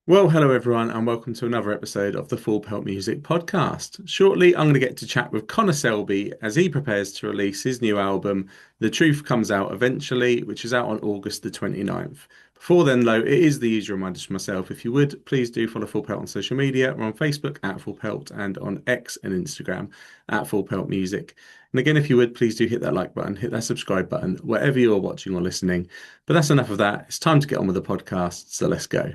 Well, hello everyone, and welcome to another episode of the Pelt Music Podcast. Shortly, I'm going to get to chat with Connor Selby as he prepares to release his new album, The Truth Comes Out Eventually, which is out on August the 29th. Before then, though, it is the usual reminder to myself. If you would, please do follow Pelt on social media. We're on Facebook at Pelt and on X and Instagram at Pelt Music. And again, if you would, please do hit that like button, hit that subscribe button, wherever you're watching or listening. But that's enough of that. It's time to get on with the podcast, so let's go.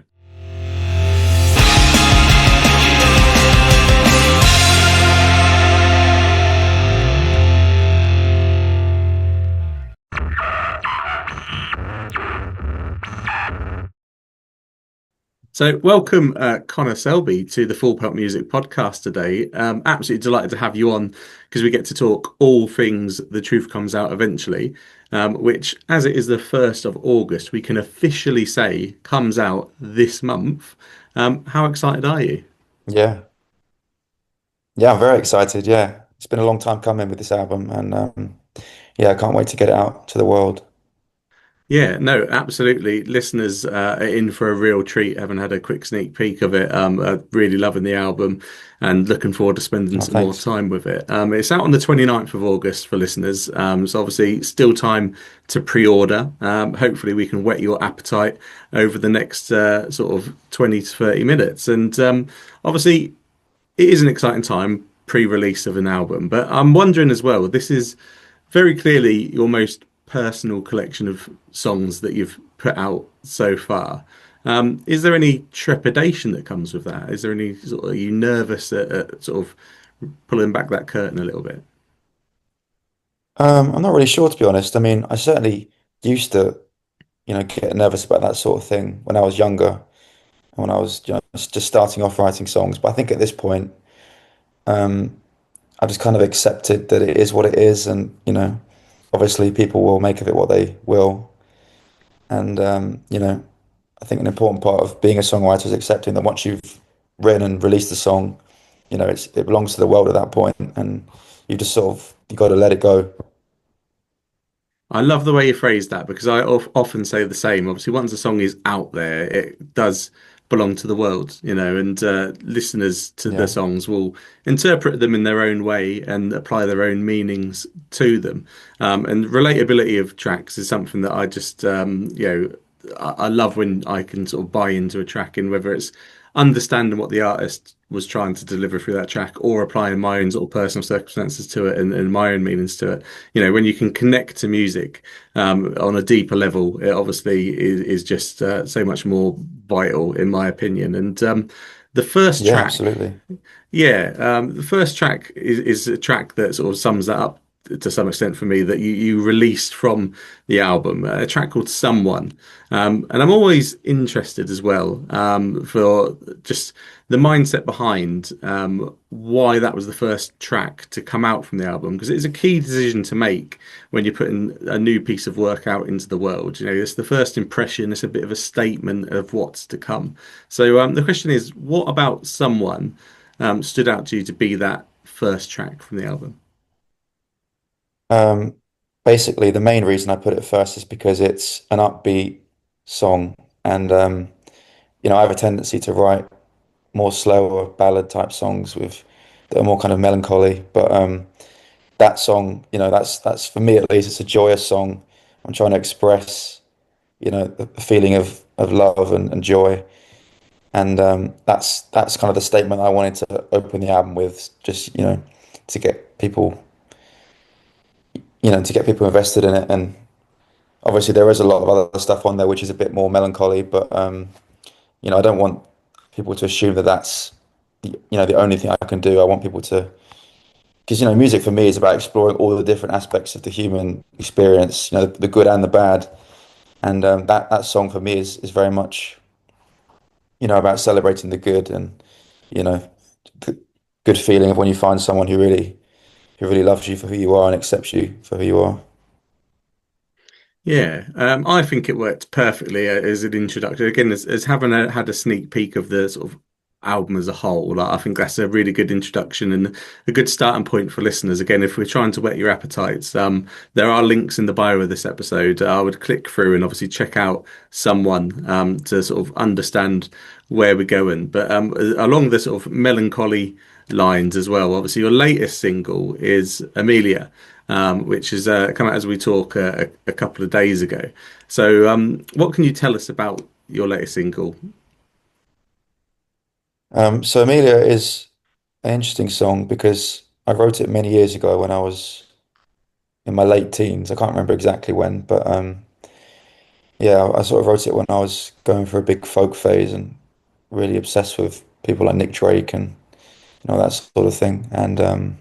So, welcome, Connor Selby, to the Pelt Music Podcast today. Absolutely delighted to have you on because we get to talk all things The Truth Comes Out Eventually, which, as it is the 1st of August, we can officially say comes out this month. How excited are you? Yeah, yeah, I'm very excited. Yeah, it's been a long time coming with this album, and yeah, I can't wait to get it out to the world. Yeah, no, absolutely. Listeners are in for a real treat, having had a quick sneak peek of it. Really loving the album and looking forward to spending Oh, some more thanks. time with it. It's out on the 29th of August for listeners. So obviously still time to pre-order. Hopefully we can whet your appetite over the next sort of 20 to 30 minutes. And obviously it is an exciting time pre-release of an album, but I'm wondering as well, this is very clearly your most personal collection of songs that you've put out so far. Is there any trepidation that comes with that? Is there any sort of, are you nervous at sort of pulling back that curtain a little bit? I'm not really sure, to be honest. I mean, I certainly used to, get nervous about that sort of thing when I was younger and when I was, just starting off writing songs. But I think at this point, um, I just kind of accepted that it is what it is, and obviously people will make of it what they will. And I think an important part of being a songwriter is accepting that once you've written and released the song, it belongs to the world at that point, and you got to let it go. I love the way you phrase that because I often say the same. Obviously, once a song is out there, it does belong to the world, and listeners to the Yeah, songs will interpret them in their own way and apply their own meanings to them. And relatability of tracks is something that I just, I love when I can sort of buy into a track and whether it's understanding what the artist was trying to deliver through that track or applying my own sort of personal circumstances to it and my own meanings to it. When you can connect to music on a deeper level, it obviously is just so much more vital, in my opinion. And the first yeah, track, absolutely. yeah, the first track is a track that sort of sums that up to some extent for me that you released from the album, a track called Someone. And I'm always interested as well for just the mindset behind why that was the first track to come out from the album, because it's a key decision to make when you're putting a new piece of work out into the world. It's the first impression, it's a bit of a statement of what's to come. So the question is, what about Someone stood out to you to be that first track from the album? Um, Basically, the main reason I put it first is because it's an upbeat song, and I have a tendency to write more slower ballad type songs with that are more kind of melancholy, but that song, that's for me at least, it's a joyous song. I'm trying to express, the feeling of love and joy. And that's kind of the statement I wanted to open the album with, just, to get people, to get people invested in it. And obviously there is a lot of other stuff on there which is a bit more melancholy, but I don't want people to assume that that's the only thing I can do. I want people to, because music for me is about exploring all the different aspects of the human experience, the good and the bad. And that song for me is very much, about celebrating the good and you know g- good feeling of when you find someone who really loves you for who you are and accepts you for who you are. Yeah, I think it worked perfectly as an introduction. Again, as having had a sneak peek of the sort of album as a whole. Like, I think that's a really good introduction and a good starting point for listeners. Again, if we're trying to whet your appetites, there are links in the bio of this episode. I would click through and obviously check out someone to sort of understand where we're going. But along the sort of melancholy lines as well, obviously your latest single is Amelia. Which has come out as we talk a couple of days ago. So, what can you tell us about your latest single? So Amelia is an interesting song because I wrote it many years ago when I was in my late teens. I can't remember exactly when, but yeah, I sort of wrote it when I was going through a big folk phase and really obsessed with people like Nick Drake and that sort of thing. And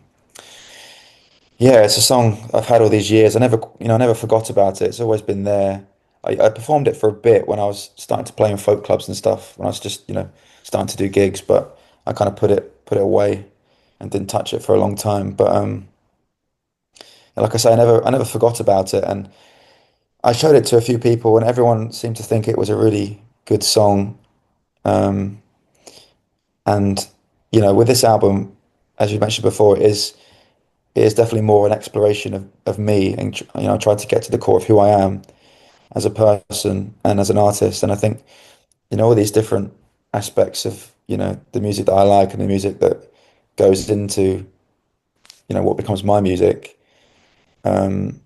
yeah, it's a song I've had all these years. I never forgot about it. It's always been there. I performed it for a bit when I was starting to play in folk clubs and stuff, when I was just, starting to do gigs, but I kind of put it away and didn't touch it for a long time. But like I say, I never forgot about it, and I showed it to a few people, and everyone seemed to think it was a really good song. Um, and with this album, as you mentioned before, it is definitely more an exploration of me, and I tried to get to the core of who I am as a person and as an artist. And I think all these different aspects of the music that I like and the music that goes into what becomes my music. Um,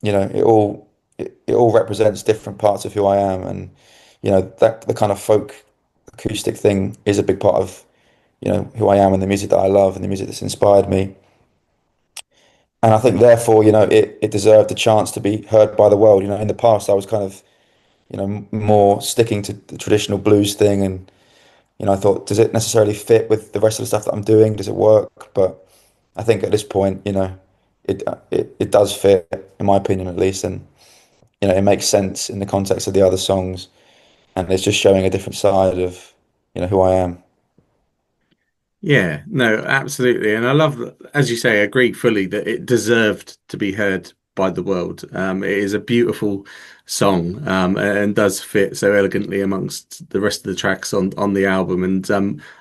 it all represents different parts of who I am, and that the kind of folk acoustic thing is a big part of who I am and the music that I love and the music that's inspired me. And I think therefore it deserved a chance to be heard by the world. In the past I was kind of more sticking to the traditional blues thing, and I thought, does it necessarily fit with the rest of the stuff that I'm doing? Does it work? But I think at this point, it does fit, in my opinion at least, and it makes sense in the context of the other songs, and it's just showing a different side of who I am. Yeah, no, absolutely. And I love, as you say, I agree fully that it deserved to be heard by the world. It is a beautiful song, and does fit so elegantly amongst the rest of the tracks on the album. And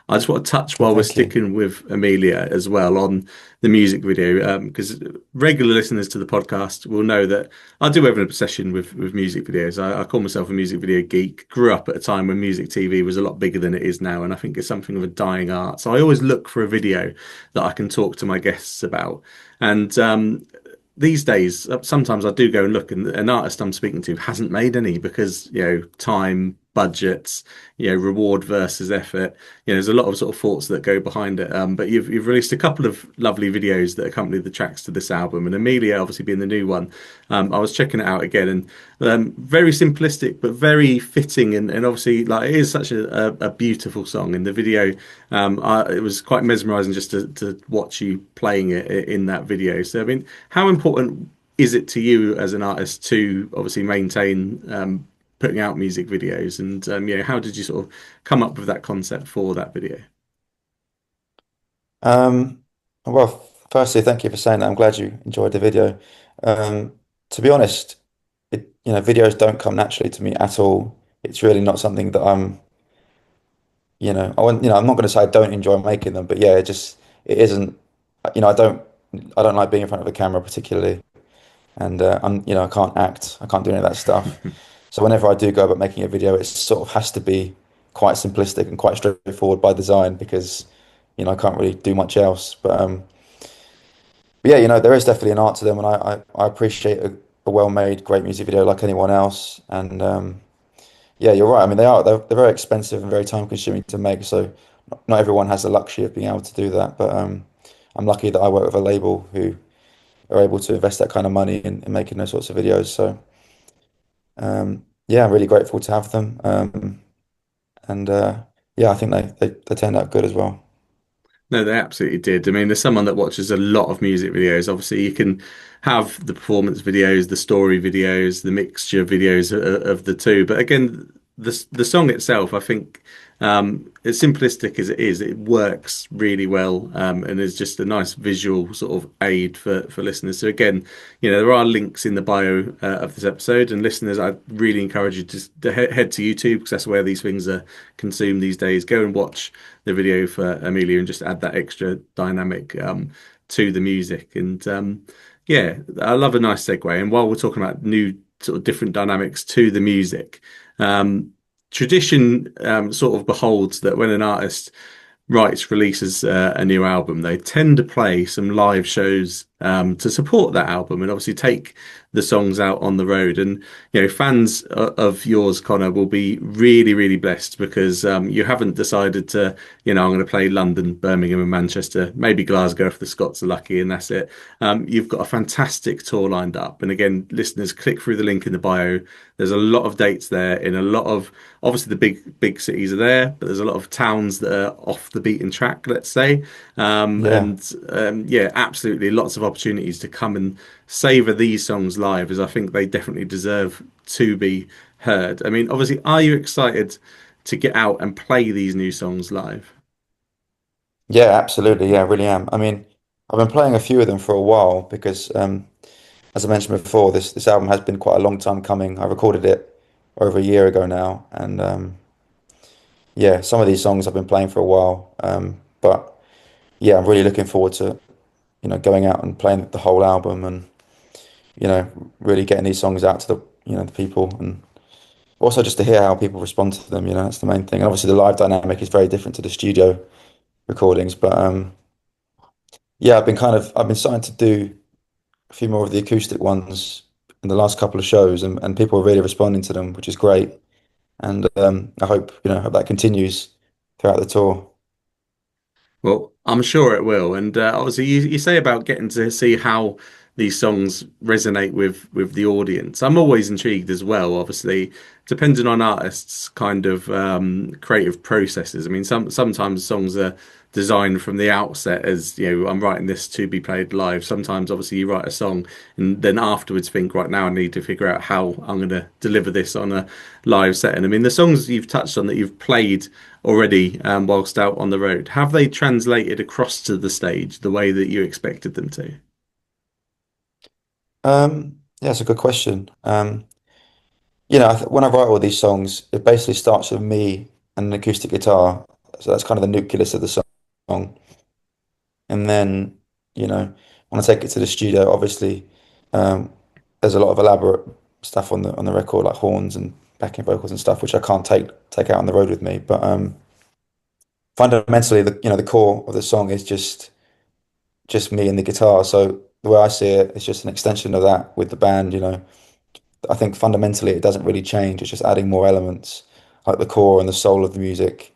I just want to touch Well, while we're thank you. sticking with Amelia as well on the music video, because regular listeners to the podcast will know that I do have an obsession with music videos. I call myself a music video geek. Grew up at a time when music TV was a lot bigger than it is now, and I think it's something of a dying art. So I always look for a video that I can talk to my guests about. And these days, sometimes I do go and look, and an artist I'm speaking to hasn't made any because, time, budgets, reward versus effort. There's a lot of sort of thoughts that go behind it. But you've released a couple of lovely videos that accompany the tracks to this album, and Amelia obviously being the new one. I was checking it out again, and very simplistic but very fitting, and obviously like it is such a beautiful song. In the video, it was quite mesmerizing just to watch you playing it in that video. So I mean, how important is it to you as an artist to obviously maintain putting out music videos? And how did you sort of come up with that concept for that video? Um, well, firstly, thank you for saying that. I'm glad you enjoyed the video. Um, to be honest, videos don't come naturally to me at all. It's really not something that I'm not going to say I don't enjoy making them, but yeah, it isn't, I don't like being in front of a camera particularly, and I can't act, I can't do any of that stuff. So whenever I do go about making a video, it sort of has to be quite simplistic and quite straightforward by design because, I can't really do much else. But yeah, there is definitely an art to them, and I appreciate a well-made, great music video like anyone else. And yeah, you're right. I mean, they're very expensive and very time-consuming to make, so not everyone has the luxury of being able to do that. But I'm lucky that I work with a label who are able to invest that kind of money in making those sorts of videos. So yeah, I'm really grateful to have them. And yeah, I think they turned out good as well. No, they absolutely did. I mean, there's someone that watches a lot of music videos. Obviously, you can have the performance videos, the story videos, the mixture videos of the two. But again, the song itself, I think, as simplistic as it is, it works really well, and is just a nice visual sort of aid for listeners. So again, there are links in the bio of this episode, and listeners, I really encourage you to head to YouTube because that's where these things are consumed these days. Go and watch the video for Amelia and just add that extra dynamic to the music. And yeah, I love a nice segue. And while we're talking about new sort of different dynamics to the music, um, tradition sort of beholds that when an artist releases a new album, they tend to play some live shows to support that album and obviously take the songs out on the road. And fans of yours, Connor, will be really, really blessed because you haven't decided to, I'm going to play London, Birmingham, and Manchester, maybe Glasgow if the Scots are lucky, and that's it. You've got a fantastic tour lined up. And again, listeners, click through the link in the bio. There's a lot of dates there in a lot of, obviously the big cities are there, but there's a lot of towns that are off the beaten track, let's say. Yeah. And yeah, absolutely lots of opportunities to come and savor these songs live, as I think they definitely deserve to be heard. I mean, obviously, are you excited to get out and play these new songs live? Yeah, absolutely. Yeah, I really am. I mean, I've been playing a few of them for a while because, as I mentioned before, this album has been quite a long time coming. I recorded it over a year ago now, and yeah, some of these songs I've been playing for a while. But yeah, I'm really looking forward to, going out and playing the whole album and, really getting these songs out to the people, and also just to hear how people respond to them. That's the main thing. And obviously, the live dynamic is very different to the studio recordings, but yeah, I've been starting to do a few more of the acoustic ones in the last couple of shows, and people are really responding to them, which is great. And I hope that continues throughout the tour. Well, I'm sure it will. And obviously, you say about getting to see how these songs resonate with the audience. I'm always intrigued as well. Obviously, depending on artists' kind of creative processes. I mean, sometimes songs are designed from the outset as I'm writing this to be played live. Sometimes, obviously, you write a song and then afterwards think, right now, I need to figure out how I'm going to deliver this on a live setting. I mean, the songs you've touched on that you've played already whilst out on the road, have they translated across to the stage the way that you expected them to? Yeah, it's a good question. When I write all these songs, it basically starts with me and an acoustic guitar. So that's kind of the nucleus of the song. And then, when I take it to the studio, obviously, um, there's a lot of elaborate stuff on the record, like horns and backing vocals and stuff, which I can't take out on the road with me. But fundamentally, the core of the song is just me and the guitar. So the way I see it, it's just an extension of that with the band. I think fundamentally it doesn't really change. It's just adding more elements, like the core and the soul of the music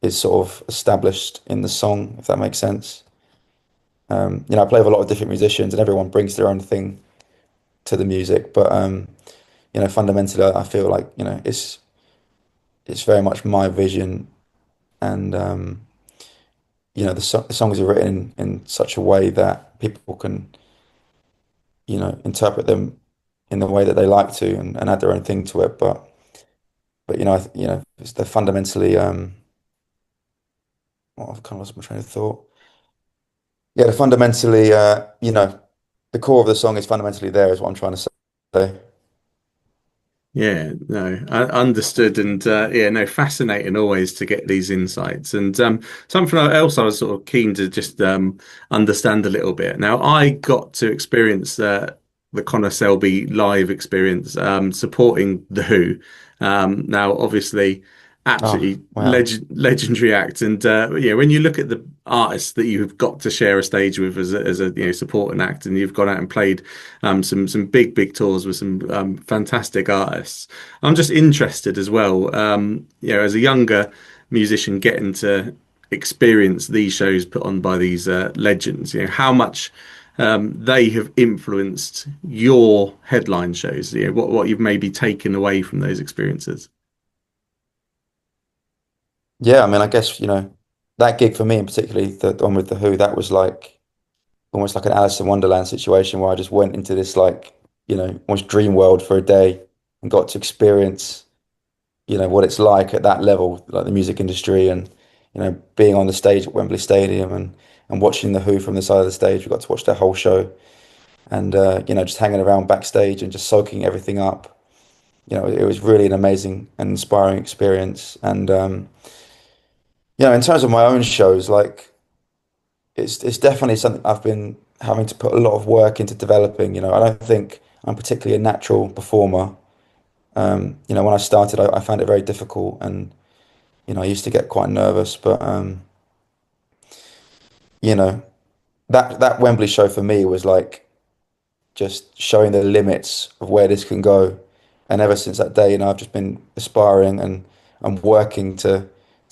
is sort of established in the song, if that makes sense. I play with a lot of different musicians, and everyone brings their own thing to the music. But fundamentally, I feel like it's very much my vision, and the songs are written in such a way that people can interpret them in the way that they like to, and add their own thing to it. But they're fundamentally I've kind of lost my train of thought. Yeah, they're fundamentally the core of the song is fundamentally there, is what I'm trying to say. Yeah, no, I understood, and yeah, no, fascinating always to get these insights. And something else I was sort of keen to just understand a little bit. Now, I got to experience the Connor Selby live experience supporting the Who. Now, obviously, Oh, absolutely wow. legendary act, and yeah, when you look at the artists that you've got to share a stage with as a supporting act, and you've gone out and played some big tours with some fantastic artists. I'm just interested as well, as a younger musician getting to experience these shows put on by these legends, how much they have influenced your headline shows, what you've maybe taken away from those experiences. Yeah, I mean, I guess, that gig for me in particularly, the one with the Who, that was like almost like an Alice in Wonderland situation where I just went into this like, almost dream world for a day and got to experience, what it's like at that level, like the music industry, and being on the stage at Wembley Stadium and watching the Who from the side of the stage. We got to watch their whole show, and just hanging around backstage and just soaking everything up. It was really an amazing and inspiring experience. And in terms of my own shows, like it's definitely something I've been having to put a lot of work into developing. I don't think I'm particularly a natural performer. When I started, I found it very difficult, and I used to get quite nervous. But you know, that Wembley show for me was like just showing the limits of where this can go. And ever since that day, I've just been aspiring and working to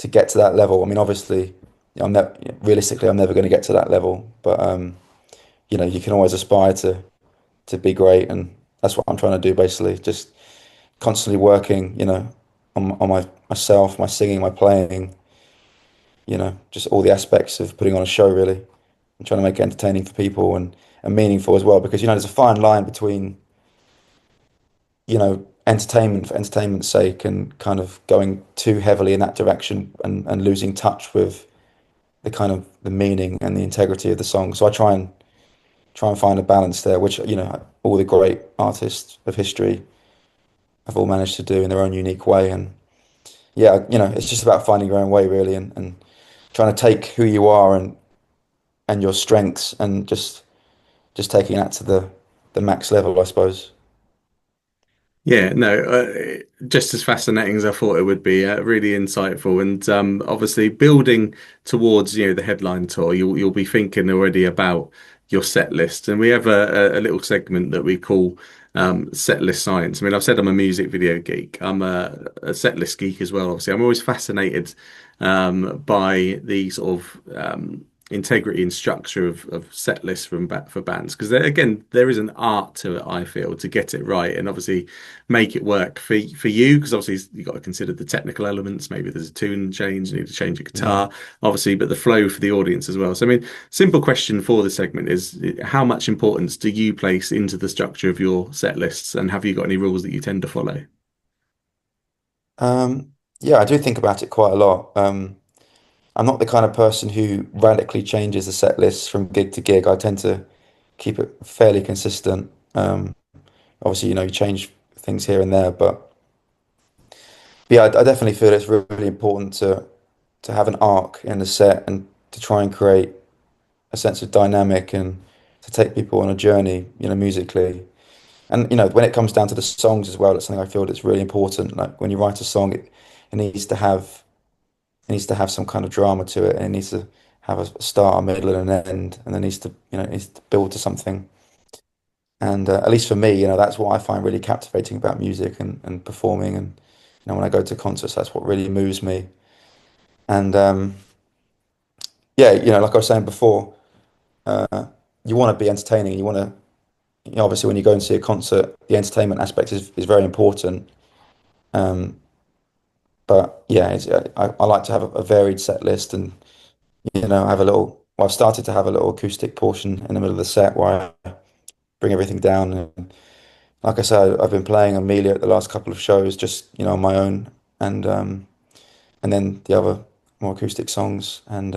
get to that level. I mean, obviously, I'm never realistically, I'm never going to get to that level, but you can always aspire to be great, and that's what I'm trying to do basically. Just constantly working, on myself, my singing, my playing, just all the aspects of putting on a show really. I'm trying to make it entertaining for people and meaningful as well, because there's a fine line between entertainment for entertainment's sake and kind of going too heavily in that direction and losing touch with the kind of the meaning and the integrity of the song. So I try and find a balance there, which all the great artists of history have all managed to do in their own unique way. And yeah, it's just about finding your own way really, and trying to take who you are and your strengths and just taking that to the max level, I suppose. Yeah, no, just as fascinating as I thought it would be. Really insightful, and obviously building towards the headline tour. You'll be thinking already about your set list, and we have a little segment that we call set list science. I mean, I've said I'm a music video geek. I'm a set list geek as well. Obviously, I'm always fascinated by the sort of integrity and structure of set lists for bands, because again there is an art to it, I feel, to get it right and obviously make it work for you, because obviously you've got to consider the technical elements. Maybe there's a tune change, you need to change your Yeah. guitar, obviously, but the flow for the audience as well. So I mean, simple question for the segment is, how much importance do you place into the structure of your set lists, and have you got any rules that you tend to follow? Yeah, I do think about it quite a lot. I'm not the kind of person who radically changes the set list from gig to gig. I tend to keep it fairly consistent. Obviously, you change things here and there, but yeah, I definitely feel it's really important to have an arc in the set and to try and create a sense of dynamic and to take people on a journey, musically. And when it comes down to the songs as well, it's something I feel that's really important. Like when you write a song, it needs to have some kind of drama to it, and it needs to have a start, a middle, and an end, and it needs to it needs to build to something. And at least for me, that's what I find really captivating about music and performing. And when I go to concerts, that's what really moves me. And yeah, like I was saying before, you want to be entertaining. You want to, obviously, when you go and see a concert, the entertainment aspect is very important. Um, but yeah, I like to have a varied set list, and have a little. Well, I've started to have a little acoustic portion in the middle of the set where I bring everything down. And like I said, I've been playing Amelia at the last couple of shows, just on my own, and then the other more acoustic songs, and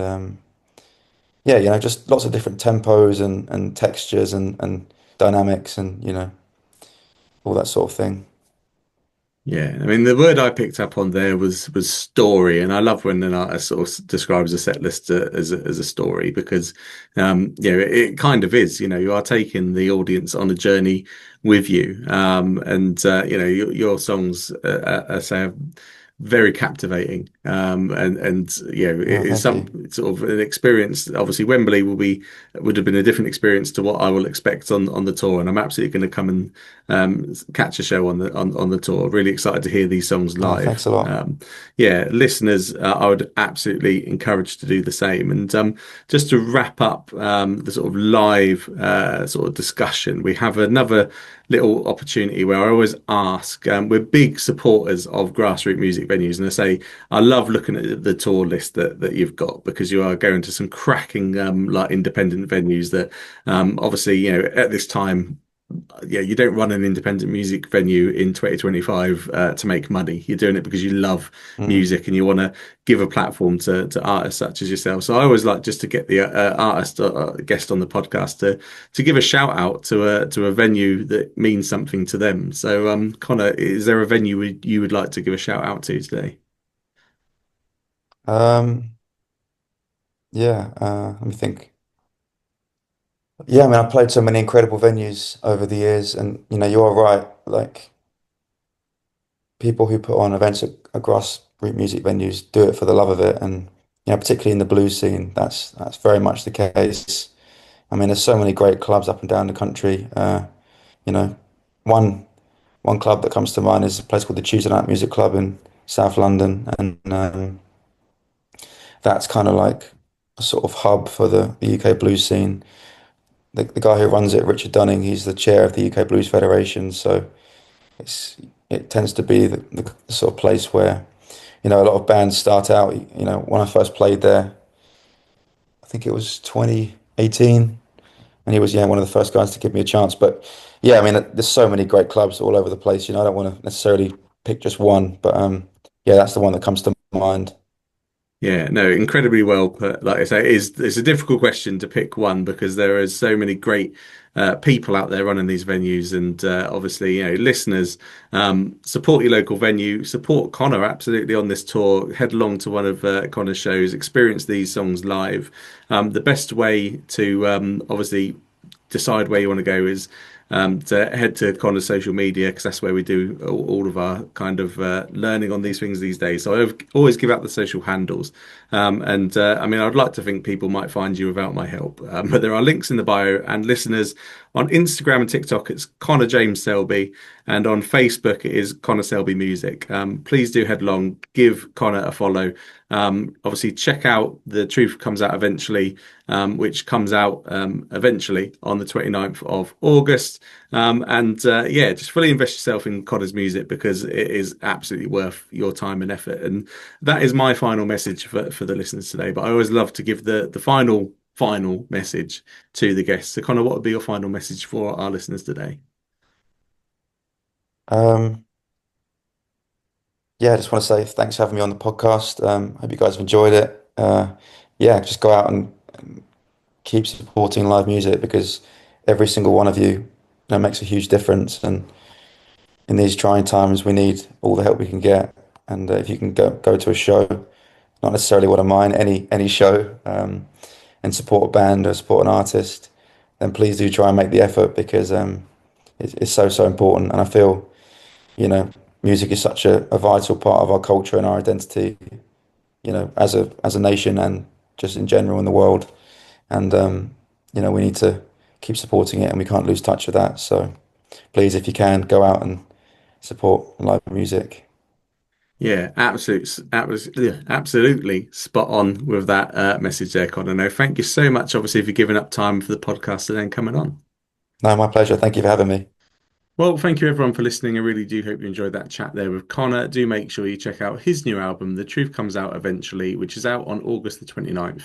yeah, just lots of different tempos and textures and dynamics, and all that sort of thing. Yeah, I mean, the word I picked up on there was story, and I love when an artist sort of describes a set list as a story, because it kind of is. You are taking the audience on a journey with you, and your songs are say very captivating, and Oh, it's thank you. some sort of an experience. Obviously, Wembley would have been a different experience to what I will expect on the tour, and I'm absolutely going to come and catch a show on the tour. Really excited to hear these songs Oh, thanks live. a lot. Yeah, listeners, I would absolutely encourage to do the same. And just to wrap up the sort of live sort of discussion, we have another little opportunity where I always ask. We're big supporters of grassroots music venues, and I say I love looking at the tour list that you've got, because you are going to some cracking like independent venues that obviously at this time yeah, you don't run an independent music venue in 2025 to make money. You're doing it because you love Mm. music and you want to give a platform to artists such as yourself. So I always like just to get the artist guest on the podcast to give a shout out to a venue that means something to them. So, Connor, is there a venue you would like to give a shout out to today? Um, yeah, let me think. Yeah, I mean, I've played so many incredible venues over the years, and you are right. Like people who put on events at grassroots music venues do it for the love of it, and particularly in the blues scene, that's very much the case. I mean, there's so many great clubs up and down the country. You know, one one club that comes to mind is a place called the Tuesday Night Music Club in South London, and that's kind of like a sort of hub for the UK blues scene. The guy who runs it, Richard Dunning, he's the chair of the UK Blues Federation, so it's it tends to be the sort of place where a lot of bands start out. When I first played there, I think it was 2018, and he was one of the first guys to give me a chance. But yeah, I mean, there's so many great clubs all over the place. I don't want to necessarily pick just one, but yeah, that's the one that comes to mind. Yeah, no, incredibly well put. Like I say, it's a difficult question to pick one because there are so many great people out there running these venues, and obviously, listeners, support your local venue, support Connor absolutely on this tour. Head along to one of Connor's shows, experience these songs live. The best way to obviously decide where you want to go is to head to Connor's social media because that's where we do all of our kind of learning on these things these days. So I always give out the social handles. And I mean, I'd like to think people might find you without my help. But there are links in the bio, and listeners on Instagram and TikTok, it's Connor James Selby. And on Facebook, it is Connor Selby Music. Please do head along, give Connor a follow. Obviously, check out The Truth Comes Out Eventually, which comes out eventually on the 29th of August. And yeah, just fully invest yourself in Connor's music because it is absolutely worth your time and effort. And that is my final message for the listeners today. But I always love to give the final message to the guests. So, Connor, what would be your final message for our listeners today? Um, yeah, I just want to say thanks for having me on the podcast. Hope you guys have enjoyed it. Yeah, just go out and keep supporting live music because every single one of you, makes a huge difference. And in these trying times, we need all the help we can get. And if you can go to a show, not necessarily one of mine, any show, and support a band or support an artist, then please do try and make the effort because it's so important. And I feel, you know, music is such a vital part of our culture and our identity, as a nation and just in general in the world. And we need to keep supporting it, and we can't lose touch with that. So please, if you can, go out and support live music. Yeah, absolutely spot on with that message there, Connor. No, thank you so much, obviously, for giving up time for the podcast and then coming on. No, my pleasure. Thank you for having me. Well, thank you everyone for listening. I really do hope you enjoyed that chat there with Connor. Do make sure you check out his new album, The Truth Comes Out Eventually, which is out on August the 29th.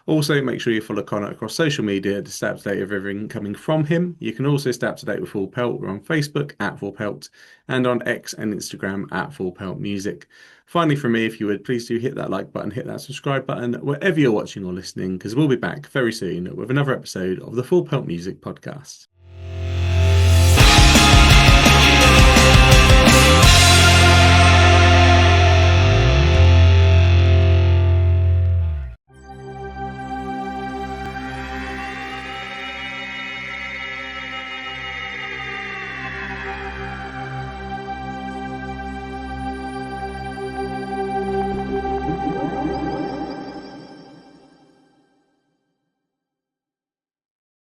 Also, make sure you follow Connor across social media to stay up to date with everything coming from him. You can also stay up to date with Full Pelt. We're on Facebook at Full Pelt and on X and Instagram at Full Pelt Music. Finally, from me, if you would, please do hit that like button, hit that subscribe button, wherever you're watching or listening, because we'll be back very soon with another episode of the Full Pelt Music Podcast.